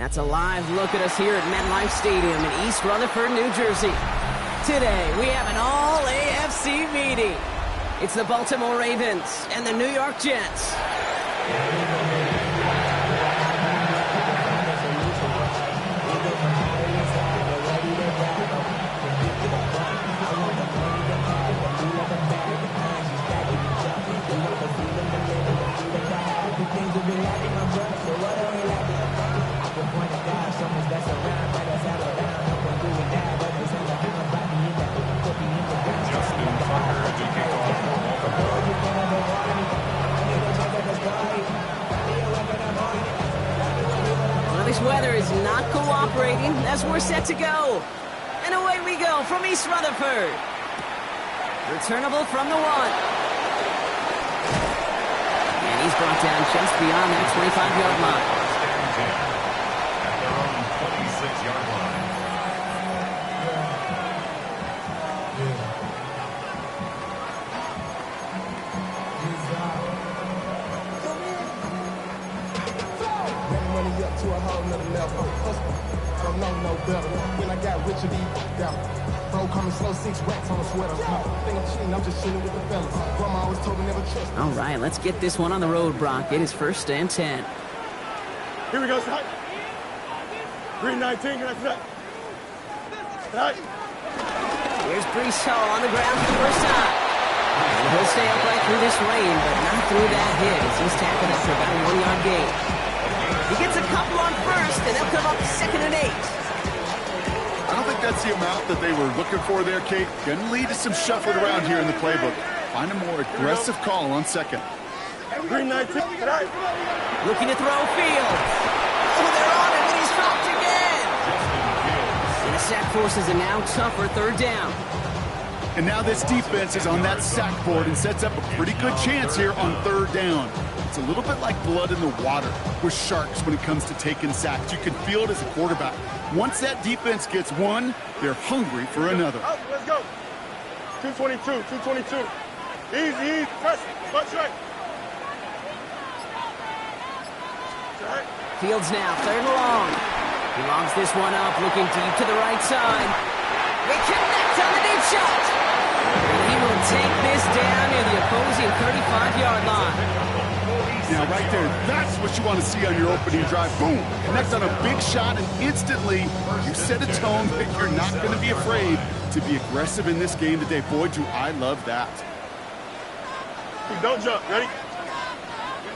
That's a live look at us here at MetLife Stadium in East Rutherford, New Jersey. Today, we have an all-AFC meeting. It's the Baltimore Ravens and the New York Jets. This weather is not cooperating as we're set to go. And away we go from East Rutherford. Returnable from the 1. And he's brought down just beyond that 25-yard line. At their own 26-yard line. To a whole nother level. Don't know no better. When I got rich of these down. Bro, coming slow, 6 racks on a sweater. Think I'm cheating, I'm just chilling with the fellas. Grandma always told me never trust. All right, let's get this one on the road, Brock. It is 1st and 10. Here we go, Scott. 319, can I set? Here's Brees Hall on the ground for the first time. And he'll stay upright through this rain, but not through that hit as he's tackled up for about a 1-yard gain. He gets a couple on first, and they'll come up 2nd and 8. I don't think that's the amount that they were looking for there, Kate. Going to lead to some shuffling around here in the playbook. Find a more aggressive call on 2nd. 319, Looking to throw Fields. Oh, they're on him, and he's dropped again. And the sack forces a now tougher 3rd down. And now this defense is on that sack board and sets up a pretty good chance here on 3rd down. It's a little bit like blood in the water with sharks when it comes to taking sacks. You can feel it as a quarterback. Once that defense gets one, they're hungry for another. Oh, let's go. 222. Easy. Press. Watch right. Fields now, 3rd and long. He longs this one up, looking deep to the right side. They connect on the deep shot. And he will take this down near the opposing 35-yard line. Now, right there, that's what you want to see on your opening drive. Boom! Connect on a big shot, and instantly you set a tone that you're not going to be afraid to be aggressive in this game today. Boy, do I love that. Don't jump. Ready?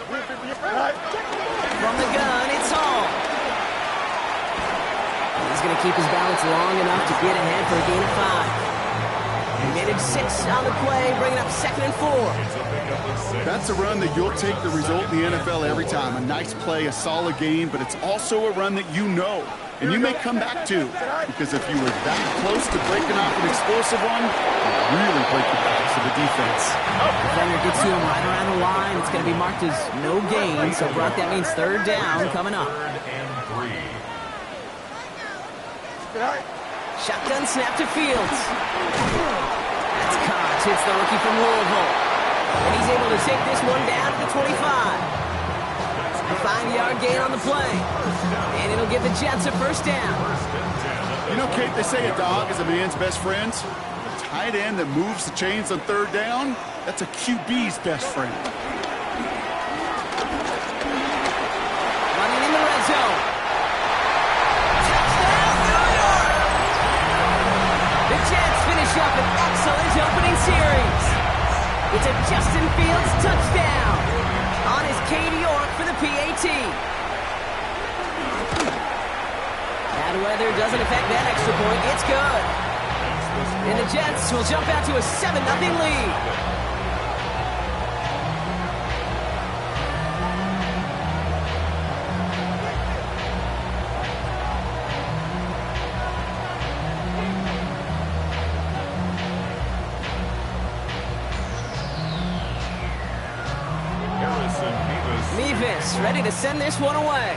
From the gun, it's Hall. He's going to keep his balance long enough to get ahead for a gain of 5. He made it 6 on the play, bringing up 2nd and 4. That's a run that you'll take the result in the NFL every time. A nice play, a solid game, but it's also a run that you know, and you may come back to, because if you were that close to breaking off an explosive one, you really break the backs of the defense. Defender gets to him right around the line. It's going to be marked as no gain, so Brock, that means 3rd down coming up. 3rd and 3. Shotgun snap to Fields. That's caught. Hits the rookie from Louisville. And he's able to take this one down to the 25. A 5-yard gain on the play. And it'll give the Jets a 1st down. You know, Kate, they say a dog is a man's best friend. A tight end that moves the chains on 3rd down, that's a QB's best friend. Running in the red zone. The Jets finish up an excellent opening series. It's a Justin Fields touchdown on his Katie York for the PAT. Bad weather doesn't affect that extra point. It's good. And the Jets will jump out to a 7-0 lead. Mevis ready to send this one away.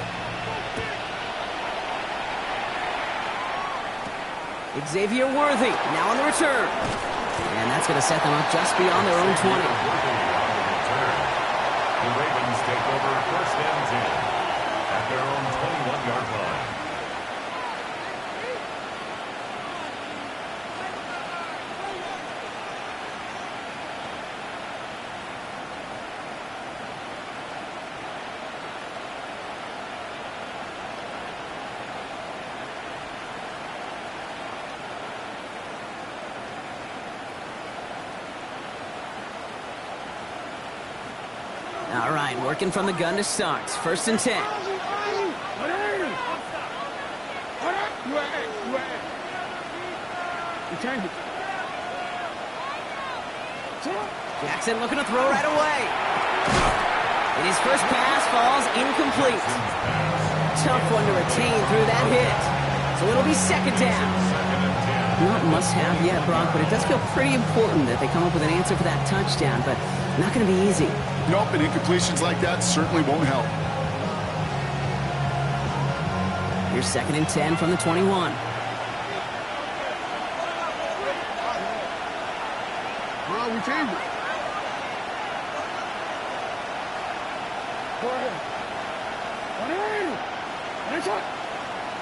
Xavier Worthy now on the return. And that's going to set them up just beyond their own 20. The Ravens take over 1st and 10 at at their own 21-yard line. All right, working from the gun to start. 1st and 10. Jackson looking to throw right away. And his first pass falls incomplete. Tough one to retain through that hit. So it'll be 2nd down. Not must-have yet, Brock, but it does feel pretty important that they come up with an answer for that touchdown, but not going to be easy. Nope, and incompletions like that certainly won't help. Here's 2nd and 10 from the 21. Bro, we changed it. Go ahead.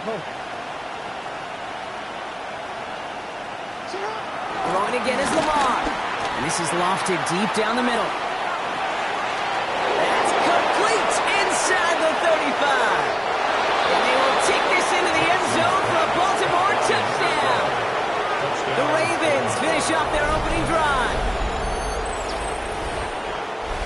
Go. Throwing again is Lamar. And this is lofted deep down the middle. That's complete inside the 35. And they will take this into the end zone for a Baltimore touchdown. The Ravens finish off their opening drive.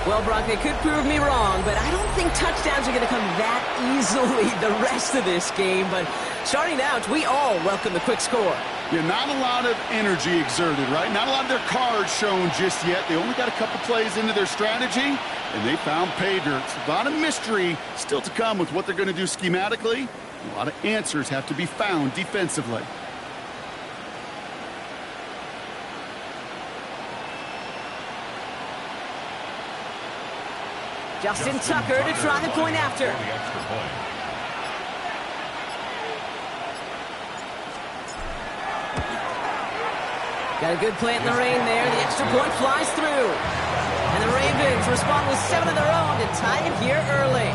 Well, Brock, they could prove me wrong, but I don't think touchdowns are going to come that easily the rest of this game. But starting out, we all welcome the quick score. Yeah, not a lot of energy exerted, right? Not a lot of their cards shown just yet. They only got a couple plays into their strategy, and they found pay dirt. A lot of mystery still to come with what they're going to do schematically. A lot of answers have to be found defensively. Justin Tucker to try the point after. The extra point. Got a good plant in the rain there. The extra point flies through. And the Ravens respond with 7 of their own to tie it here early.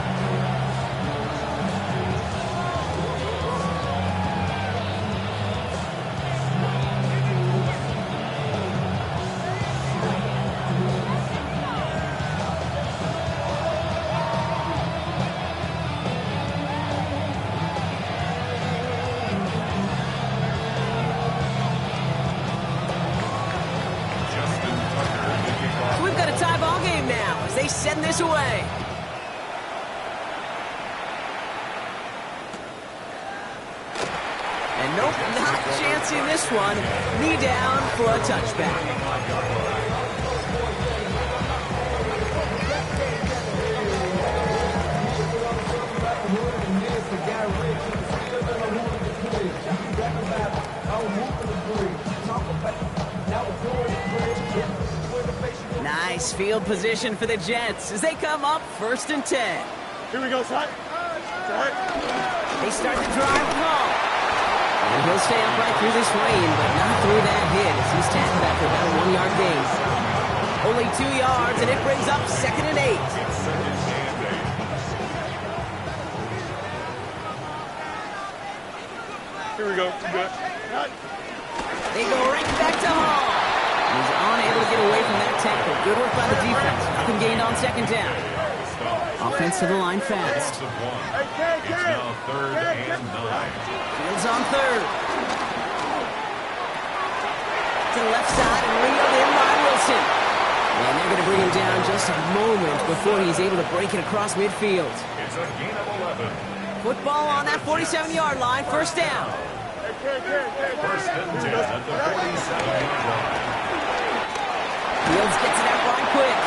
They send this away. And nope, not chancing this one. Knee down for a touchback. Nice field position for the Jets as they come up 1st and 10. Here we go, son. They start to drive the ball. And he'll stay upright through this rain, but not through that hit as he's tackled after about a 1-yard gain. Only 2 yards, and it brings up 2nd and 8. Here we go. Good. They go right back to Hall. He's unable to get away from that tackle. Good work by the defense. Nothing gained on 2nd down. Offense to the line fast. It's now 3rd and 9. Fields on 3rd. To the left side and reeled in by Wilson. And they're going to bring him down just a moment before he's able to break it across midfield. It's a gain of 11. Football on that 47-yard line. 1st down. 1st and 10 at the 47-yard line. Fields gets it out right quick.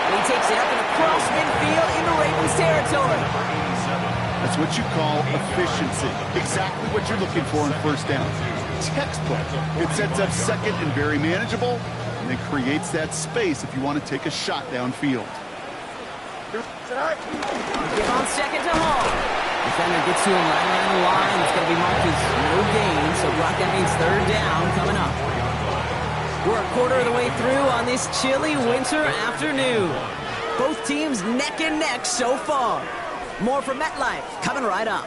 And he takes it up and across midfield into Ravens territory. That's what you call efficiency. Exactly what you're looking for in 1st down. Textbook. It sets up 2nd and very manageable, and it creates that space if you want to take a shot downfield. Give on 2nd to Hall. Defender gets to him right around the line. It's going to be marked as no gain, so Brock, that means 3rd down coming up. We're a quarter of the way through on this chilly winter afternoon. Both teams neck and neck so far. More from MetLife, coming right up.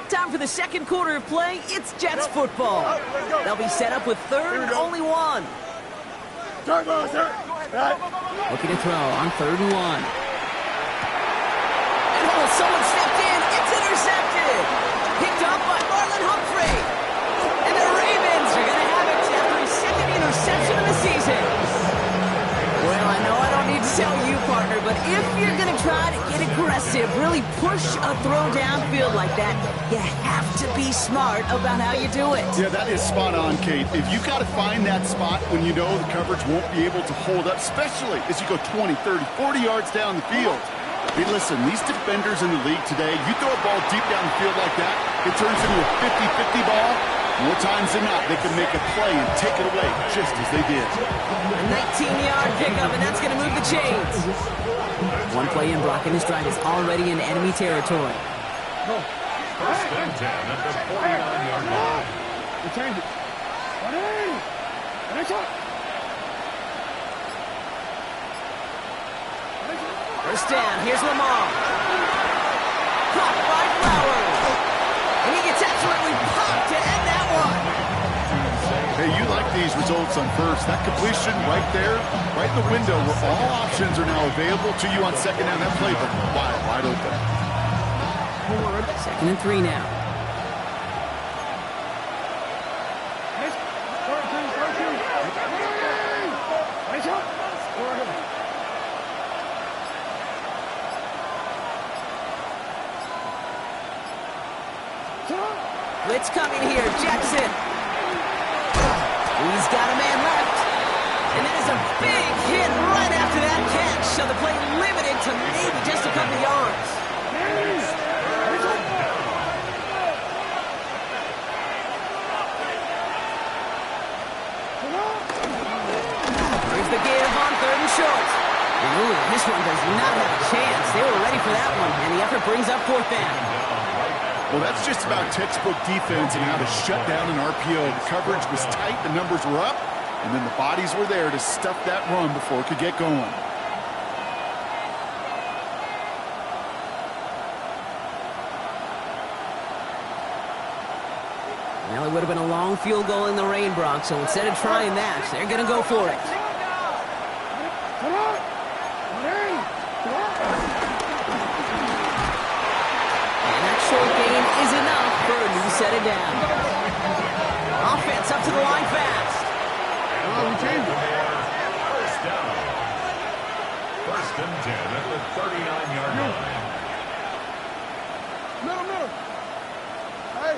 Time for the second quarter of play. It's Jets football. They'll be set up with third and only one. Looking to throw on 3rd and 1. And someone stepped in. It's intercepted. Picked up by Marlon Humphrey. And the Ravens are going to have it after his second interception of the season. Well, I know I don't need to tell you, partner, but if you're going to try to get aggressive, really push a throw downfield like that, you have to be smart about how you do it. Yeah, that is spot on, Kate. If you got to find that spot when you know the coverage won't be able to hold up, especially as you go 20, 30, 40 yards down the field. Hey, listen, these defenders in the league today, you throw a ball deep down the field like that, it turns into a 50-50 ball. More times than not, they can make a play and take it away, just as they did. A 19-yard pickup, and that's going to move the chains. One play in, blocking his stride is already in enemy territory. First and 10 at the 49-yard line. First down, here's Lamar. Caught by Flowers. And he gets absolutely popped to end that one. Hey, you like these results on first. That completion right there, right in the window where all options are now available to you on second down. That playbook wide open. 2nd and 3 now. Blitz coming here, Jackson. He's got a man left. And that is a big hit right after that catch. So the play limited to maybe just a couple yards. Here's the give on 3rd and short. Ooh, this one does not have a chance. They were ready for that one, and the effort brings up 4th down. Well, that's just about textbook defense and how to shut down an RPO. The coverage was tight, the numbers were up, and then the bodies were there to stuff that run before it could get going. Well, it would have been a long field goal in the rain, Brock, so instead of trying that, they're going to go for it. Short gain is enough for a new set of down. Offense up to the line fast. First down. 1st and 10 at the 39-yard line. Middle. Hey.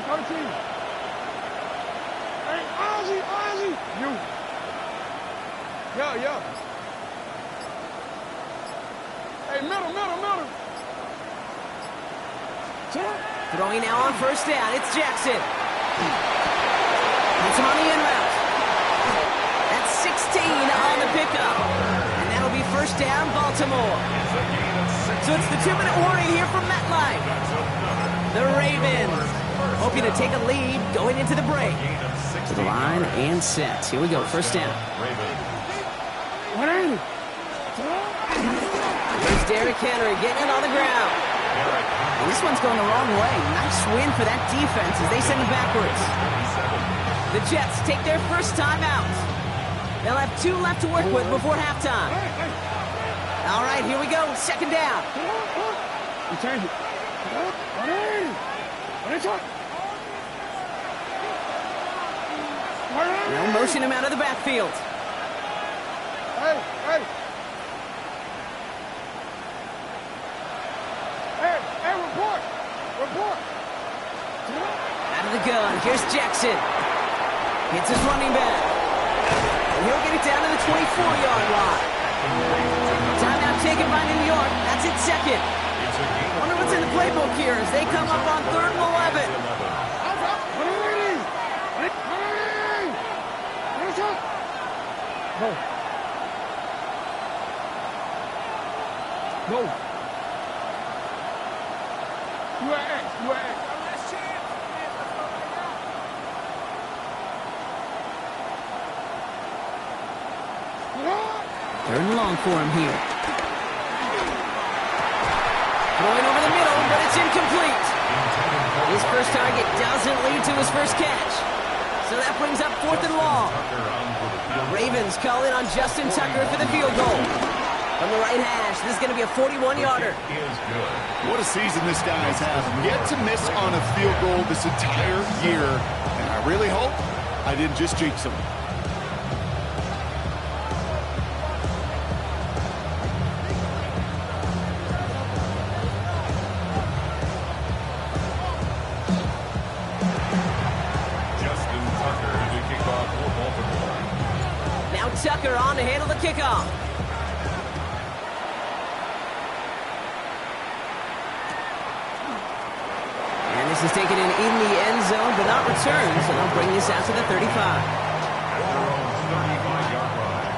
13. Hey, Ozzy. You. Yeah. Hey, middle. Throwing now on 1st down. It's Jackson. Puts him on the in route. That's 16 on the pickup. And that'll be 1st down, Baltimore. So it's the 2-minute warning here from MetLife. The Ravens hoping to take a lead going into the break. To the line and set. Here we go, 1st down. There's Derrick Henry getting it on the ground. And this one's going the wrong way. Nice win for that defense as they send it backwards. The Jets take their first time out. They'll have 2 left to work with before halftime. All right, here we go, 2nd down. They'll motion him out of the backfield. Hey. Report. Out of the gun, here's Jackson. Hits his running back. And he'll get it down to the 24-yard line. Timeout taken by New York. That's its 2nd. Wonder what's in the playbook here as they come up on 3rd and 11. You at X. You at X. Third and long for him here. Throwing over the middle, but it's incomplete. His first target doesn't lead to his first catch. So that brings up 4th and long. The Ravens call in on Justin Tucker for the field goal. From the right hash, this is going to be a 41-yarder. What a season this guy has had. Yet to miss on a field goal this entire year. And I really hope I didn't just jinx him. Tucker on to handle the kickoff. And this is taken in the end zone, but not returned, so they'll bring this out to the 35. At their own 35-yard line.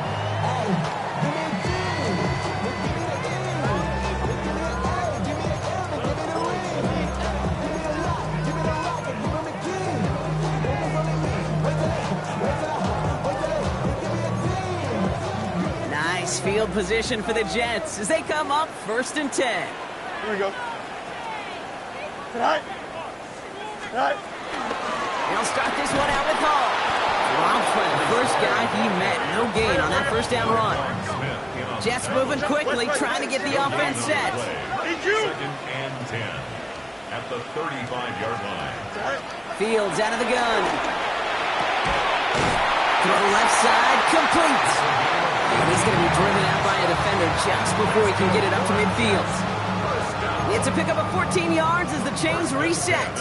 Nice field position for the Jets as they come up 1st and 10. Here we go. Right. They'll start this one out with Hall. Dropped by the first guy he met. No gain on that first down run. Jets moving quickly, trying to get the offense set. 2nd and 10 at the 35-yard line. Fields out of the gun. Throw left side, complete. And he's going to be driven out by a defender just before he can get it up to midfield. It's a pickup of 14 yards as the chains reset.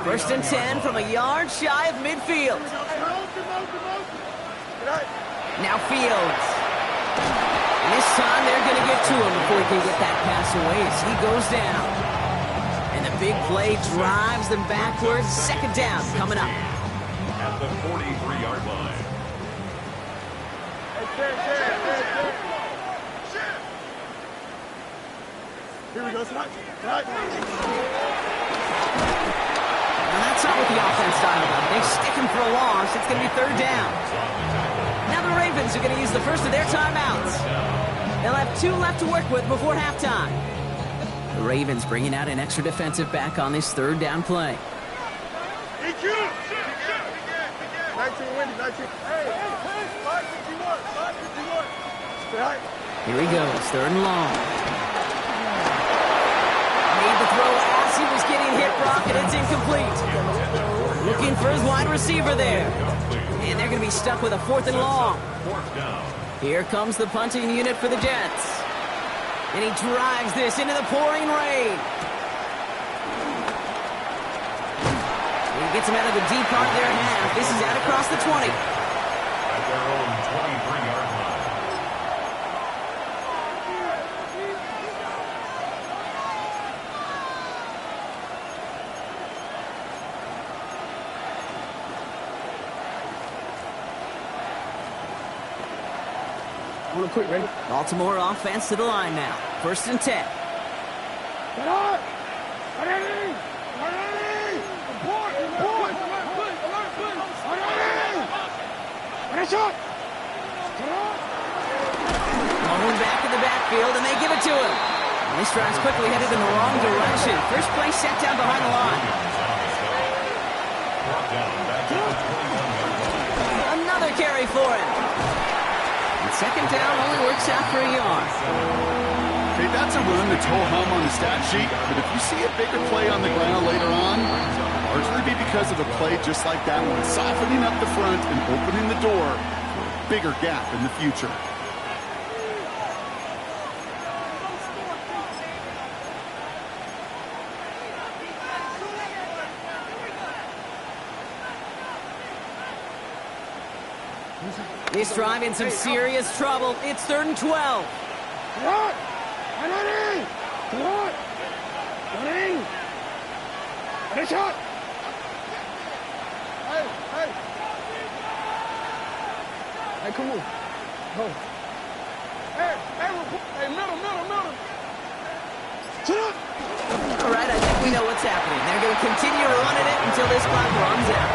1st and 10 from a yard shy of midfield. Now Fields. And this time they're going to get to him before he can get that pass away as he goes down. And the big play drives them backwards. 2nd down coming up. At the 43-yard line. Here we go, Snot. Now that's not what the offense style about. They stick him for a loss. It's going to be 3rd down. Now the Ravens are going to use the first of their timeouts. They'll have 2 left to work with before halftime. The Ravens bringing out an extra defensive back on this 3rd down play. 19 winning, 19. Hey, 551. Right. Here he goes, 3rd and long. Made the throw as he was getting hit, Brock, and it's incomplete. Looking for his wide receiver there. And they're going to be stuck with a 4th and long. Here comes the punting unit for the Jets. And he drives this into the pouring rain. He gets him out of the deep part of their half. This is out across the 20. At their own 23-yard line. Real quick, ready? Baltimore offense to the line now. 1st and 10. Get up! Ready! Report! Ready, shot! Going back in the backfield, and they give it to him. And this drive's quickly headed in the wrong direction. First play set down behind the line. Another carry for him. And 2nd down only works out for a yard. Okay, that's a run that's ho-hum on the stat sheet, but if you see a bigger play on the ground later on, largely be because of a play just like that one, softening up the front and opening the door for a bigger gap in the future. This drive in some serious trouble. It's 3rd and 12. What? Ready! What? Ready! Ready, shot! Hey, come on. Go. Hey, middle. All right, I think we know what's happening. They're going to continue running it until this clock runs out.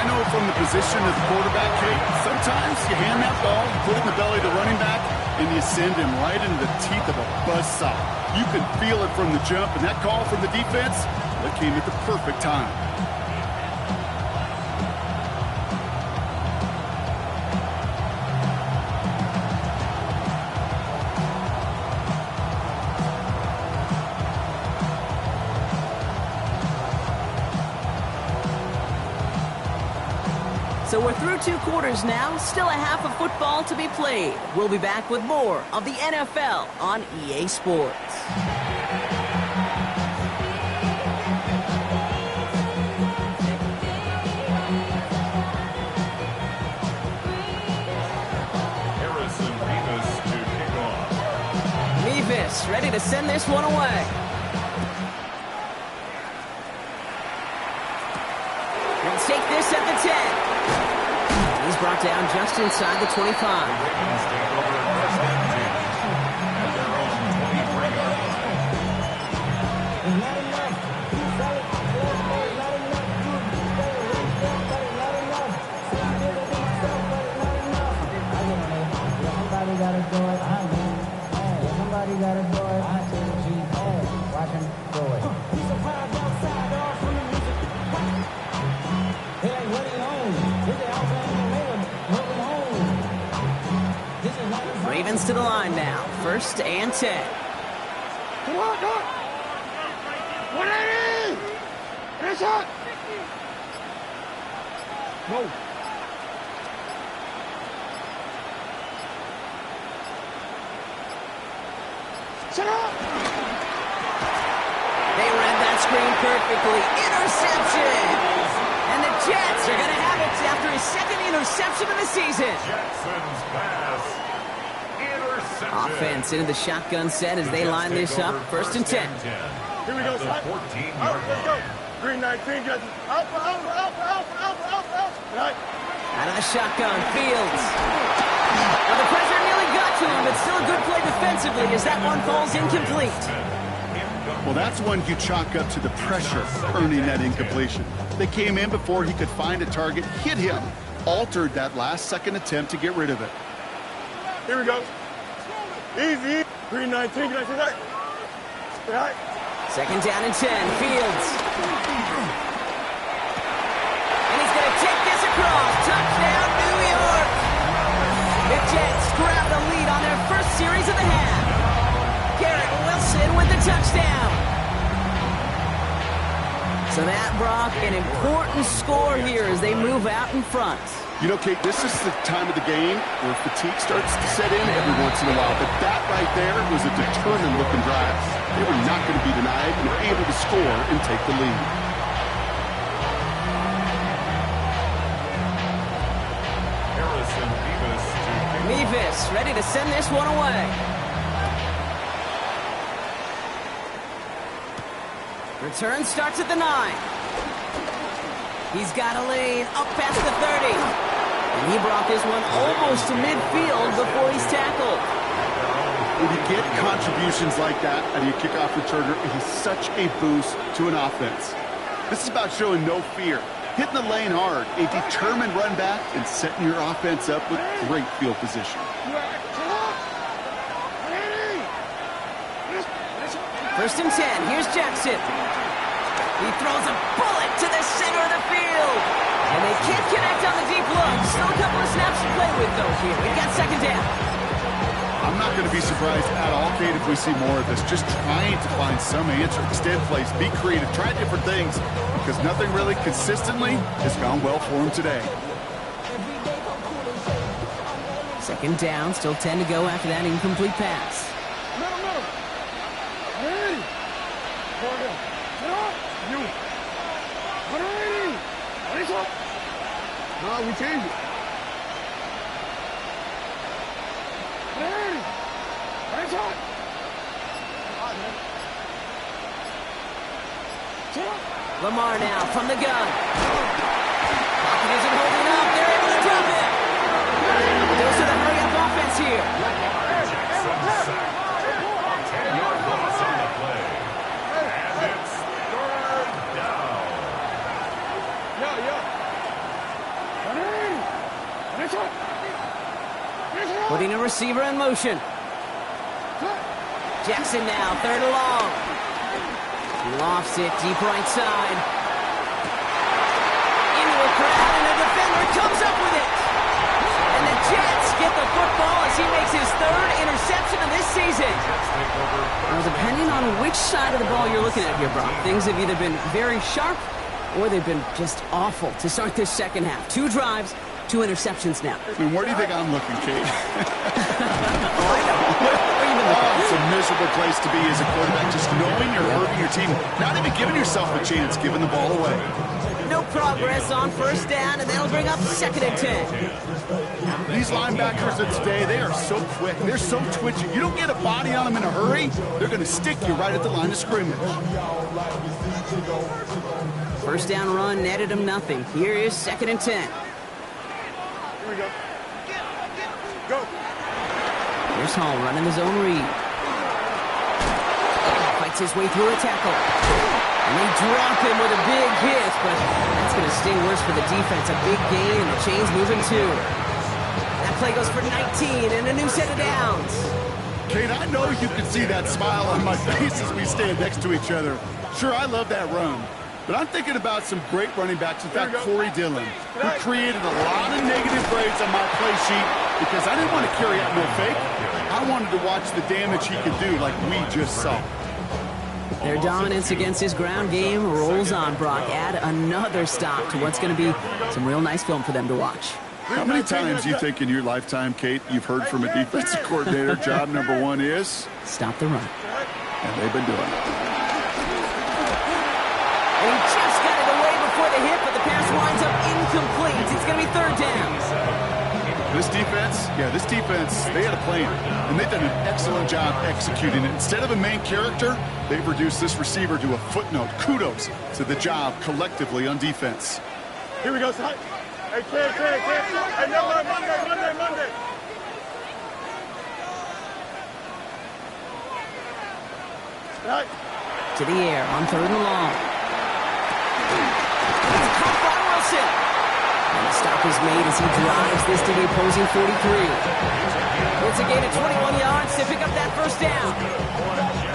I know from the position of the quarterback, Kate, sometimes you hand that ball, put it in the belly of the running back, and you send him right into the teeth of a buzzsaw. You can feel it from the jump, and that call from the defense, that came at the perfect time. So we're through 2 quarters now, still a half of football to be played. We'll be back with more of the NFL on EA Sports. Harrison Beavis to kick off. Beavis ready to send this one away. We'll take this at the 10. He's brought down just inside the 25. Ravens take over first and 10 at their own 23-yard line. Somebody gotta do it. Somebody gotta do it. Watch him do it. He's a vibe outside, all from the music. He ain't running home. He's the outside running home. Ravens to the line now. First and 10. Come on, go! 180! Finish up! Go! Shut up! They read that screen perfectly. Interception! And the Jets are going to have it after his second interception of the season. Jackson's pass. Interception. Offense into the shotgun set as they line this up. First and 10. Here we go, The Slide. 14-yard Let's go. line. Green 19, Jesse. Alpha. Right. Out of the shotgun, Fields. Now the pressure nearly got to him, but still a good play defensively as that one falls incomplete. Well, that's one you chalk up to the pressure earning that incompletion. They came in before he could find a target, hit him, altered that last-second attempt to get rid of it. Here we go. Easy. Green 19, can I see that? Right. Second down and 10, Fields. And he's going to take this across. Touchdown, New York. The Jets grab the lead on their first series of the half. Garrett Wilson with the touchdown. So that, Brock, an important score here as they move out in front. You know, Kate, this is the time of the game where fatigue starts to set in every once in a while, but that right there was a determined-looking drive. They were not going to be denied and were able to score and take the lead. Harrison Beavis to kick off. Beavis ready to send this one away. Return starts at the 9. He's got a lane up past the 30. And he brought this one almost to midfield before he's tackled. When you get contributions like that out of your kickoff returner, it is such a boost to an offense. This is about showing no fear, hitting the lane hard, a determined run back, and setting your offense up with great field position. First and 10, here's Jackson. He throws a bullet to the center of the field. And they can't connect on the deep look. Still a couple of snaps to play with, though, here. We've got second down. I'm not going to be surprised at all, Kate, if we see more of this. Just trying to find some answer, extend plays, be creative, try different things, because nothing really consistently has gone well for him today. Second down, still 10 to go after that incomplete pass. Hey! Get up! You! 180! Finish up! No, we changed it. 180! Finish up! Lamar now from the gun. Pocket isn't holding up. They're able to drop it. Goes to the hurry-up offense here. Jackson sacked. 10-yard loss on the play. receiver in motion. Jackson now, third and long. He lofts it deep right side. Into a crowd, and a defender comes up with it. And the Jets get the football as he makes his third interception of this season. Well, depending on which side of the ball you're looking at here, Brock, things have either been very sharp or they've been just awful to start this second half. 2 drives, 2 interceptions now. And where do you think I'm looking, Kate? Oh, I know. Where are you looking? It's a miserable place to be as a quarterback, just knowing you're hurting your team, not even giving yourself a chance, giving the ball away. No progress on first down, and that'll bring up 2nd and 10. These linebackers of today, they are so quick. They're so twitchy. You don't get a body on them in a hurry, they're going to stick you right at the line of scrimmage. First down run netted him nothing. Here is 2nd and 10. Here we go. Go. Here's Hall running his own read. Fights his way through a tackle. And they drop him with a big hit, but that's going to sting worse for the defense. A big gain, and the chain's moving too. That play goes for 19 and a new set of downs. Kate, I know you can see that smile on my face as we stand next to each other. Sure, I love that run. But I'm thinking about some great running backs. In fact, Corey Dillon, who created a lot of negative grades on my play sheet because I didn't want to carry out no fake. I wanted to watch the damage he could do like we just saw. Their dominance against his ground game rolls on, Brock. Add another stop to what's going to be some real nice film for them to watch. How many times do you think in your lifetime, Kate, you've heard from a defensive coordinator, job number 1 is? Stop the run. And they've been doing it. And he just got it away before the hit, but the pass winds up incomplete. It's going to be 3rd down. This defense, they had a plan, and they've done an excellent job executing it. Instead of a main character, they've reduced this receiver to a footnote. Kudos to the job collectively on defense. Here we go, son. Hey, kid. Hey, no, Monday. Right. To the air on 3rd and long. It's caught by Wilson. And the stop is made as he drives this to the opposing 43. It's a gain of 21 yards to pick up that first down.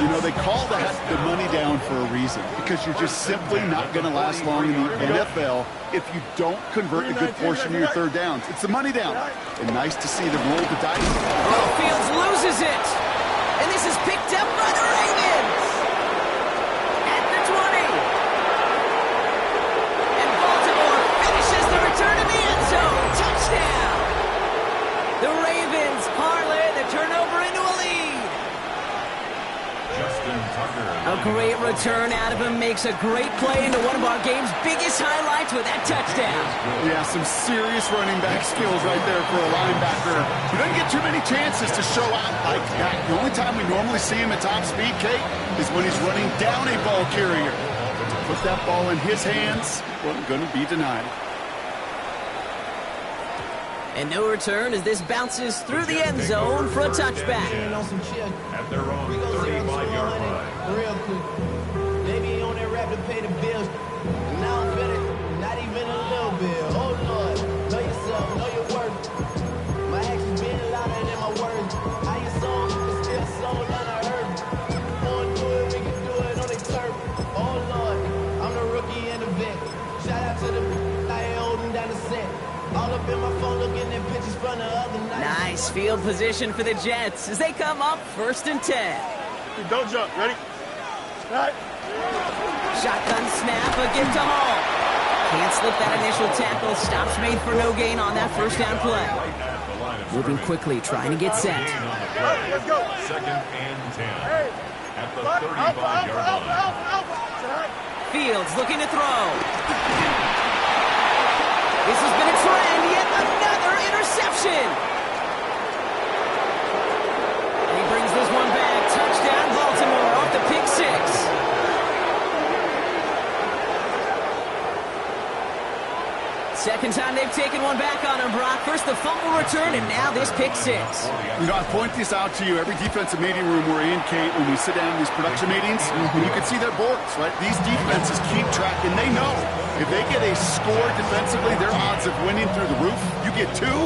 You know, they call that the money down for a reason, because you're just simply not going to last long in the NFL if you don't convert a good portion of your 3rd downs. It's the money down. And nice to see them roll the dice. Oh, Fields loses it. And this is picked up by the Ravens. At the 20. And Baltimore finishes the return to the end zone. Touchdown. The Ravens parlay the turnover into a lead. A great return out of him, makes a great play into one of our game's biggest highlights with that touchdown. Yeah, some serious running back skills right there for a linebacker. He doesn't get too many chances to show out like that. The only time we normally see him at top speed, Kate, is when he's running down a ball carrier. But to put that ball in his hands wasn't going to be denied. And no return as this bounces through the end zone for a touchback. At their own 35-yard line. Real quick. They be on that rap to pay the bills. And now I'm better, not even a little bit. Oh Lord, know yourself, know your worth. My actions being louder than my words. How you song, it's still so unheard. Wanna do it, we can do it on the turf. Oh Lord, I'm the rookie and the vet. Shout out to the I ain't holding down the set. All up in my phone looking at pictures from the other night. Nice field position for the Jets as they come up 1st and 10. Don't jump. Ready? Right. Shotgun snap, a gift to Hall. Can't slip that initial tackle. Stops made for no gain on that first down play. Moving quickly, trying to get set. Let's go. 2nd and 10. At the 35-yard line. Fields looking to throw. This has been a trend, yet another interception. And he brings this one back. Touchdown, Baltimore, off the pick 6. Second time they've taken one back on him, Brock. First the fumble return, and now this pick six. You know, I point this out to you every defensive meeting room we're in, Kate, when we sit down in these production meetings, and you can see their boards, right? These defenses keep track, and they know if they get a score defensively, their odds of winning through the roof. You get two,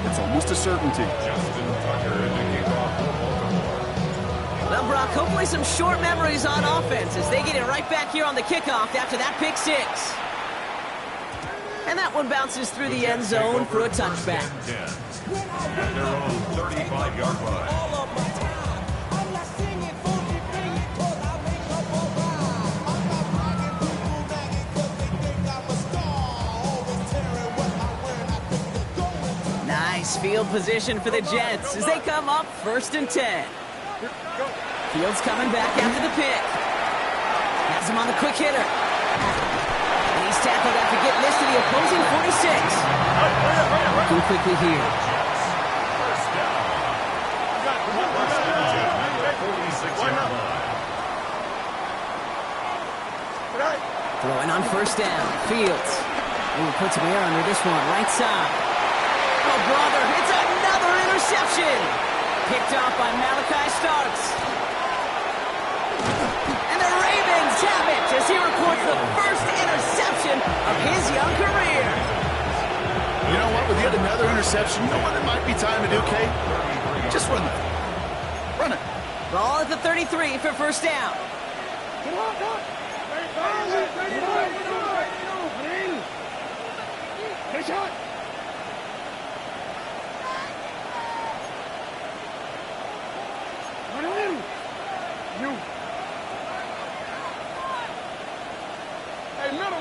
it's almost a certainty. Justin Tucker to kick off for Baltimore. Well, Brock, hopefully some short memories on offense as they get it right back here on the kickoff after that pick six. And that one bounces through the end zone for a touchback. At their own 35-yard line. Nice field position for the Jets as they come up 1st and 10. Fields coming back after the pick. Has him on the quick hitter. And he's tackled after getting this to the opposing 46. Looking quickly here. First down. 46-yard line. Throwing on 1st down. Fields. Ooh, puts some air under this one. Right side. Oh, brother, it's another interception. Picked off by Malachi Starks. And the Ravens have it as he records the first interception of his young career. You know what? With yet another interception, you know what it might be time to do, Kate? Just run it. Run it. Ball at the 33 for 1st down. Hey, shot. You. Hey, middle.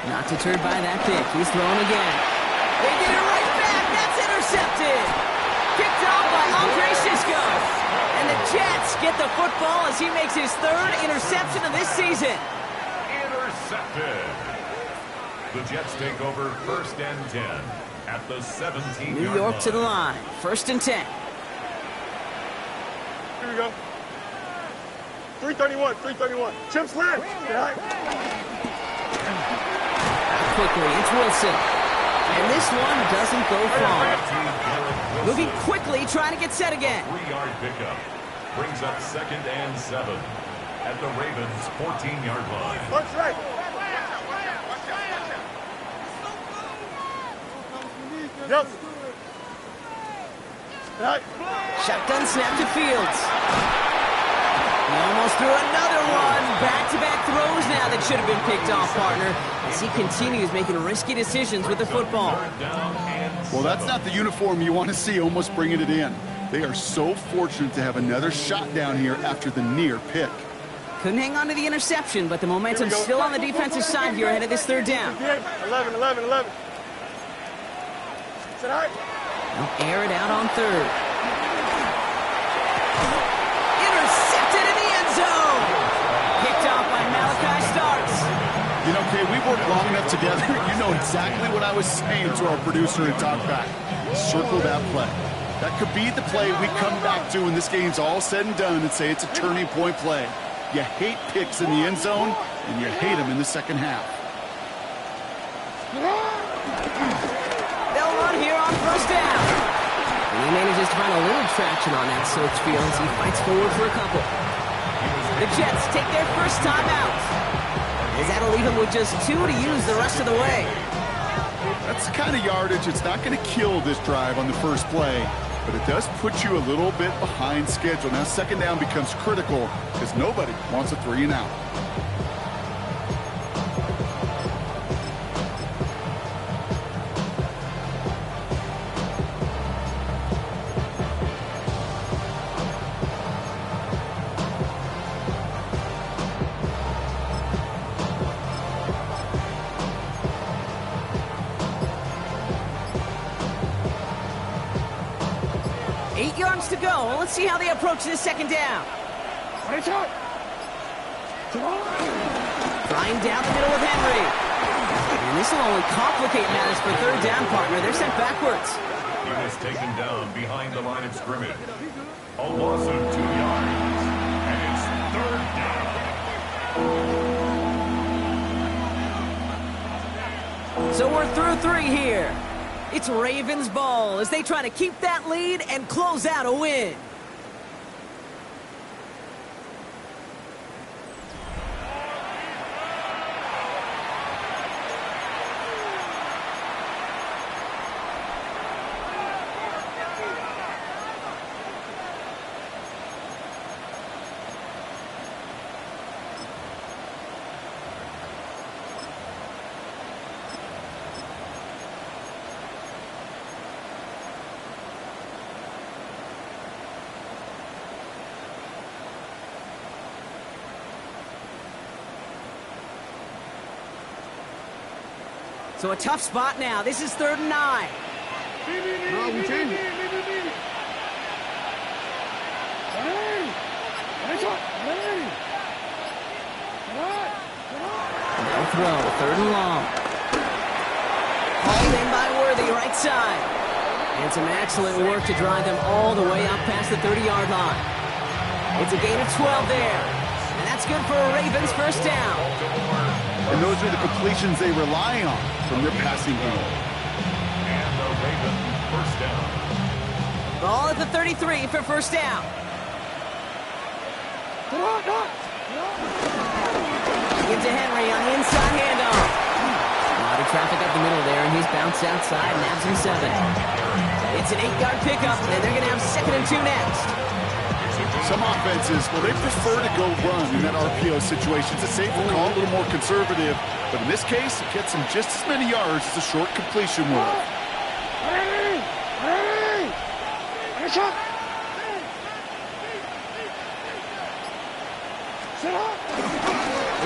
Not deterred by that pick. He's throwing again. They get it right back. That's intercepted. Picked off by Andre Sisco. And the Jets get the football as he makes his 3rd interception of this season. Intercepted. The Jets take over 1st and 10 at the 17-yard line. New York to the line. 1st and 10. Here we go. 331. Chip slant. Quickly, it's Wilson. And this one doesn't go far. Moving quickly, trying to get set again. 3-yard pickup. Brings up 2nd and 7 at the Ravens' 14-yard line. Watch right. Yep. Right. Shotgun snap to Fields. He almost threw another one. Back-to-back throws now that should have been picked off, partner, as he continues making risky decisions with the football. Well, that's not the uniform you want to see almost bringing it in. They are so fortunate to have another shot down here after the near pick. Couldn't hang on to the interception, but the momentum's still on the defensive side here ahead of this 3rd down. 11. Sit high. They'll air it out on 3rd. Intercepted in the end zone. Picked off by Malachi Starks. You know, Kay, we worked long enough together. You know exactly what I was saying to our producer and talkback. Circle that play. That could be the play we come back to when this game's all said and done and say it's a turning point play. You hate picks in the end zone, and you hate them in the second half. They'll run here on 1st down. And he manages to find a little traction on that soaked field as he fights forward for a couple. The Jets take their first time out, as that'll leave him with just 2 to use the rest of the way. That's the kind of yardage that's not going to kill this drive on the first play, but it does put you a little bit behind schedule. Now 2nd down becomes critical because nobody wants a 3 and out. To go. Let's see how they approach this 2nd down. Flying down the middle of Henry. And this will only complicate matters for 3rd down, partner. They're sent backwards. He was taken down behind the line of scrimmage. A loss of 2 yards. And it's 3rd down. So we're through 3 here. It's Ravens ball as they try to keep that lead and close out a win. So a tough spot now. This is 3rd and 9. No, we change it. No throw, 3rd and long. Hauled in by Worthy, right side. And some excellent work to drive them all the way up past the 30-yard line. It's a gain of 12 there. And that's good for a Ravens first down. And those are the completions they rely on from their passing game. And the Ravens first down. Ball at the 33 for first down. Give to Henry on the inside handoff. A lot of traffic up the middle there, and he's bounced outside, nabs him 7. It's an 8-yard pickup, and they're going to have 2nd and 2 next. Some offenses, well, they prefer to go run in that RPO situation. It's a safer call, a little more conservative. But in this case, it gets them just as many yards as a short completion will.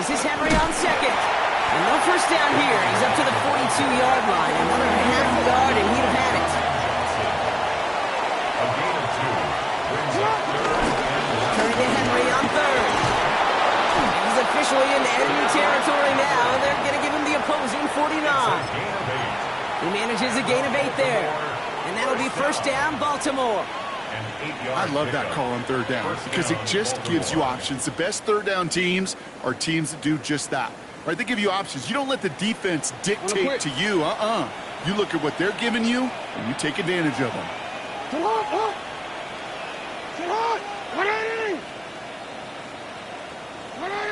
This is Henry on 2nd. And no first down here. He's up to the 42-yard line. Another half yard, and he'd have had it. A gain of 2. Brings up 3rd and Turning to Henry on 3rd. He's officially into enemy territory now, and they're going to give him the opposing 49. gain of 8. He manages a gain of 8 there. And that'll be first down, Baltimore. An 8-yard I love that pickup. call on 3rd down because it just gives you options. The best 3rd down teams are teams that do just that. Right? They give you options. You don't let the defense dictate to you. You look at what they're giving you, and you take advantage of them.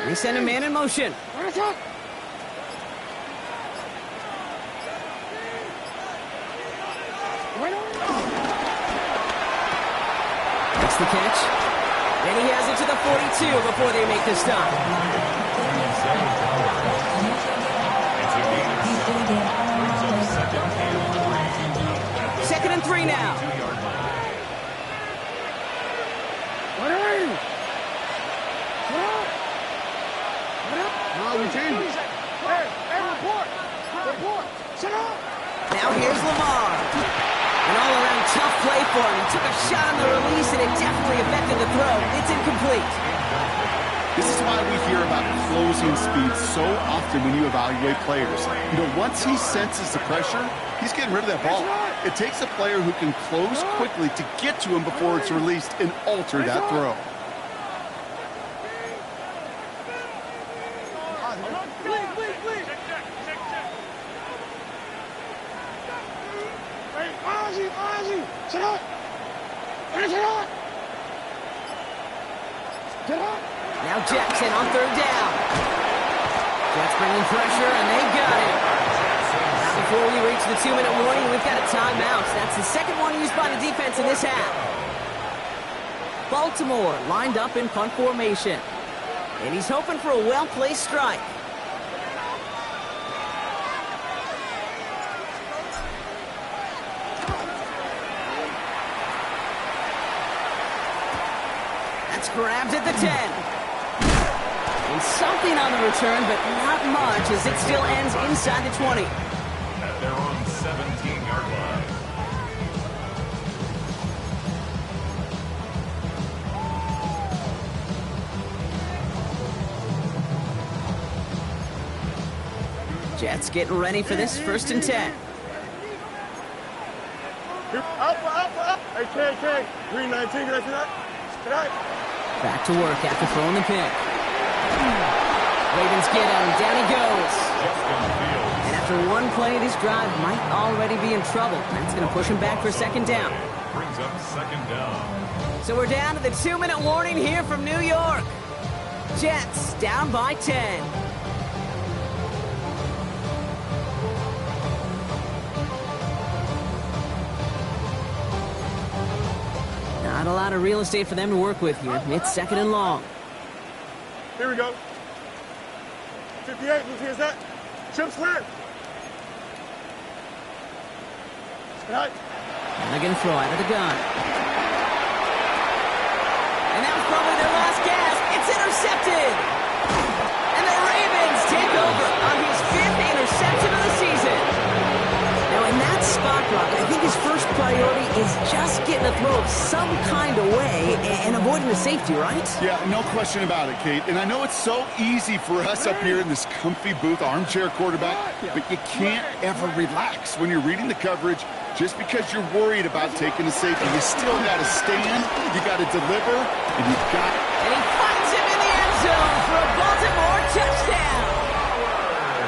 We send a man in motion. That's the catch. And he has it to the 42 before they make the stop. It's a gain of 7. Brings up 2nd and 3. 2nd and 3 now. 2-yard line. No, we change it. Now here's Lamar. An all-around tough play for him. He took a shot on the release, and it definitely affected the throw. It's incomplete. This is why we hear about closing speed so often when you evaluate players. You know, once he senses the pressure, he's getting rid of that ball. It takes a player who can close quickly to get to him before it's released and alter that throw. Now Jackson on 3rd down. Jets bringing pressure, and they got it. Now before we reach the 2-minute warning, we've got a timeout. That's the 2nd one used by the defense in this half. Baltimore lined up in punt formation. And he's hoping for a well-placed strike. That's grabbed at the 10. And something on the return, but not much, as it still ends inside the 20. At their own 17-yard line. Jets getting ready for this 1st and 10. Up. Hey, K. 319, can I see that? Back to work after throwing the pick. Ravens get him. Down he goes. And after After one play, this drive might already be in trouble. That's going to push him back for second down. Brings up second down. So we're down to the 2-minute warning here from New York. Jets down by 10. Not a lot of real estate for them to work with here. It's second and long. Here we go. 58, whose is that? Chip square. Right. And they're going to throw out of the gun. And that was probably their last gasp. It's intercepted. And the Ravens take over on his 5th interception of the season. Now, in that spot, Brock, I think his first priority is just getting a throw of some kind of way and avoiding the safety, right? Yeah, no question about it, Kate. And I know it's so easy for us up here in this comfy booth, armchair quarterback, but you can't ever relax when you're reading the coverage. Just because you're worried about taking a safety, you still got to stand, you got to deliver, and you got... And he finds him in the end zone for a Baltimore touchdown.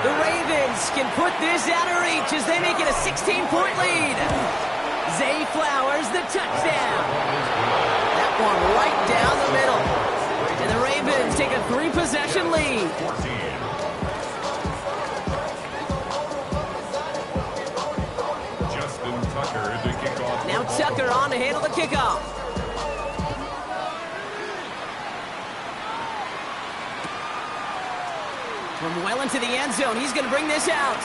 The Ravens can put this out of reach as they make it a 16-point lead. Zay Flowers, the touchdown. That one right down the middle. And the Ravens take a 3-possession lead. 14. Now Tucker on to handle the kickoff. From well into the end zone, he's going to bring this out.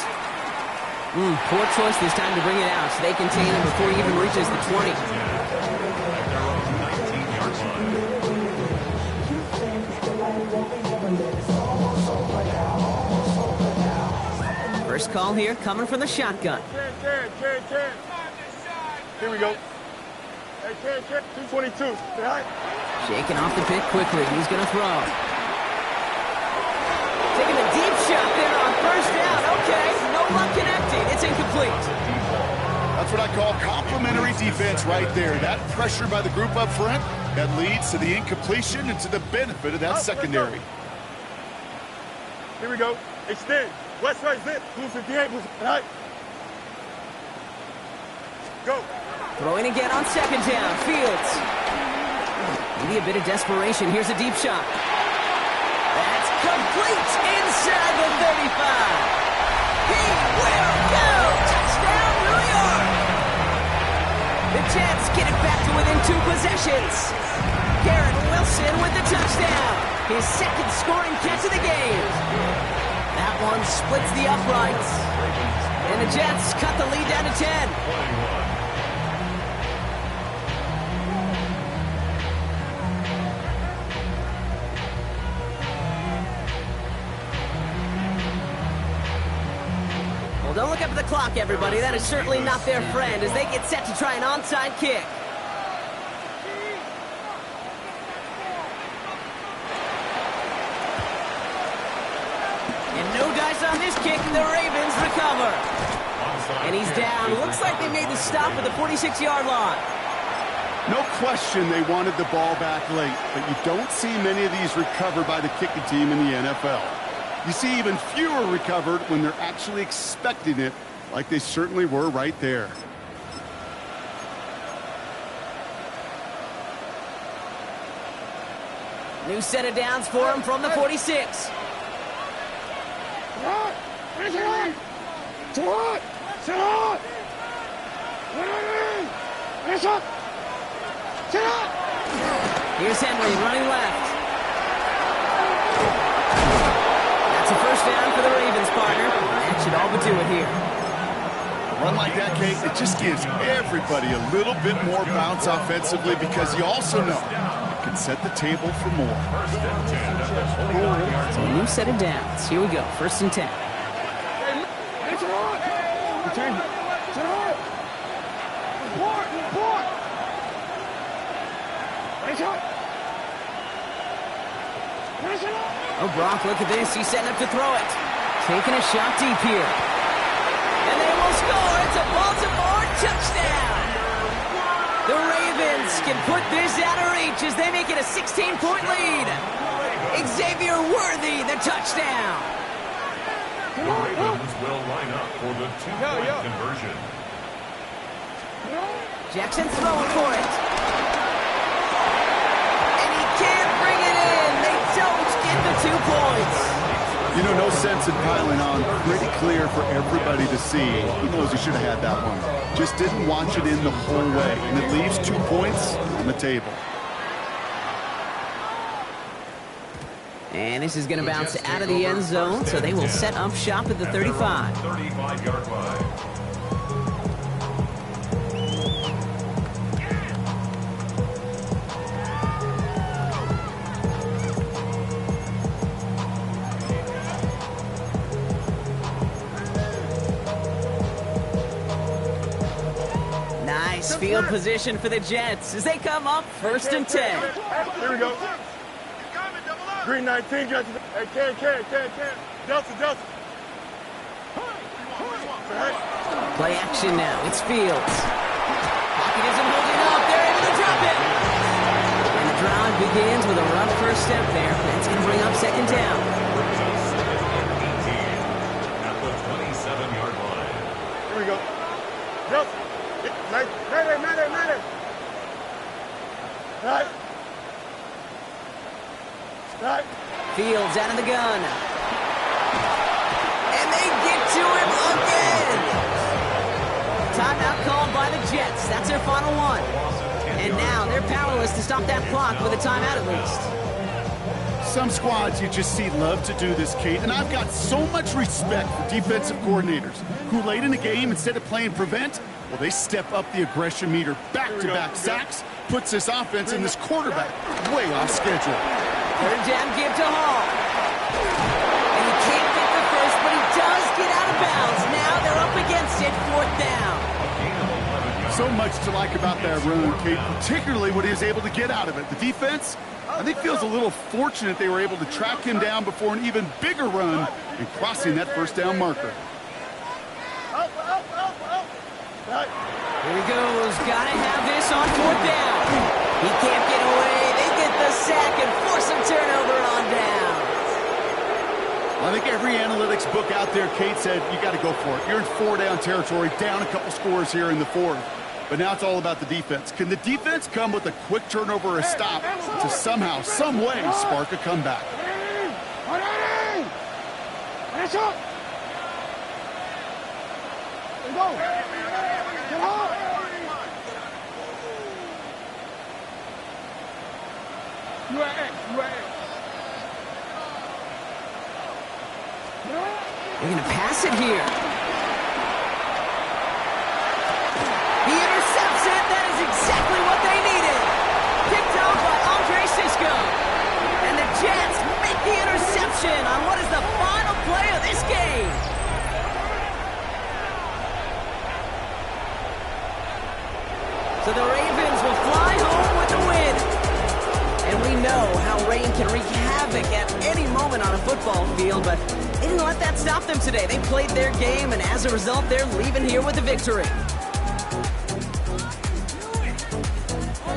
Poor choice this time to bring it out. So they contain him before he even reaches the 20. First call here coming from the shotgun. Here we go. Hey, 222. Right. Shaking off the pick quickly. He's going to throw. Taking a deep shot there on first down. Okay, no luck connecting. It's incomplete. That's what I call complimentary defense right there. That pressure by the group up front, that leads to the incompletion and to the benefit of that secondary. Here we go. Extend. West right zip. Blue 58. Blue. Right. Go. Throwing again on second down. Fields. Maybe a bit of desperation. Here's a deep shot. That's complete inside the 35. He will go. Touchdown, New York. The Jets get it back to within 2 possessions. Garrett Wilson with the touchdown. His second scoring catch of the game. That one splits the uprights. And the Jets cut the lead down to 10. Don't look up at the clock, everybody. That is certainly not their friend as they get set to try an onside kick. And no dice on this kick. The Ravens recover. And he's down. Looks like they made the stop at the 46-yard line. No question they wanted the ball back late, but you don't see many of these recovered by the kicking team in the NFL. You see even fewer recovered when they're actually expecting it, like they certainly were right there. New set of downs for him from the 46. Here's Henry running left. It's a first down for the Ravens, partner. That should all but do it here. A run like that, Kate, it just gives everybody a little bit more bounce offensively because you also know it can set the table for more. First and 10. So a new set of downs. Here we go. First and 10. Oh, Brock, look at this. He's setting up to throw it. Taking a shot deep here. And they will score. It's a Baltimore touchdown. The Ravens can put this out of reach as they make it a 16-point lead. Xavier Worthy, the touchdown. The Ravens will line line up for the two-point conversion. Jackson throwing for it. And he can't bring it in. They don't get the 2 points. You know, no sense in piling on. Pretty clear for everybody to see. He knows he should have had that one. Just didn't watch it in the whole way. And it leaves 2 points on the table. And this is going to bounce out of the end zone, so they will set up shop at the 35. 35-yard line. Nice field position for the Jets as they come up 1st and 10. Here we go. Green 19, got you. Hey, can. Delta. Play action now. It's Fields. Pocket isn't holding up. They're able to drop it. And the drive begins with a rough first step there. That's going to bring up 2nd down. At the 27-yard line. Here we go. Delta. 90. Right. Fields out of the gun. And they get to him again. Timeout called by the Jets. That's their final one. And now they're powerless to stop that clock with a timeout at least. Some squads you just see love to do this, Kate, and I've got so much respect for defensive coordinators who late in the game, instead of playing prevent, well, they step up the aggression meter. Back-to-back sacks puts this offense and this quarterback way off schedule. 3rd down give to Hall. And he can't get the first, but he does get out of bounds. Now they're up against it, 4th down. So much to like about that run, Kate, particularly what he was able to get out of it. The defense, I think, feels a little fortunate they were able to track him down before an even bigger run and crossing that 1st down marker. Here he goes. Gotta have this on 4th down. He can't get away. They get the sack and force a turnover on down. I think every analytics book out there, Kate, said you got to go for it. You're in 4-down territory, down a couple scores here in the 4th. But now it's all about the defense. Can the defense come with a quick turnover or a stop to somehow, some way, spark a comeback? They're going to pass it here. He intercepts it. That is exactly what they needed. Picked off by Andre Sisco. And the Jets make the interception on what is the final play of this game. So the Ravens will fly home with the win. And we know how rain can wreak havoc at any moment on a football field, but they didn't let that stop them today. They played their game, and as a result, they're leaving here with a victory.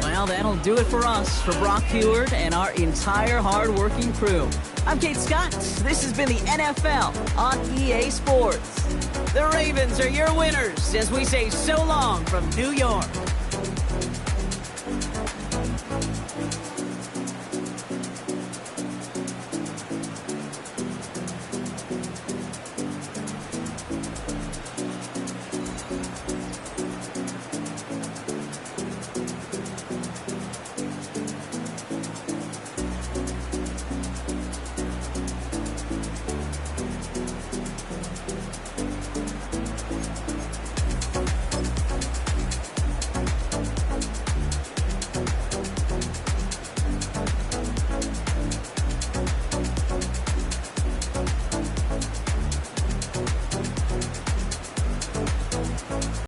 Well, that'll do it for us, for Brock Heward and our entire hard-working crew. I'm Kate Scott. This has been the NFL on EA Sports. The Ravens are your winners as we say so long from New York.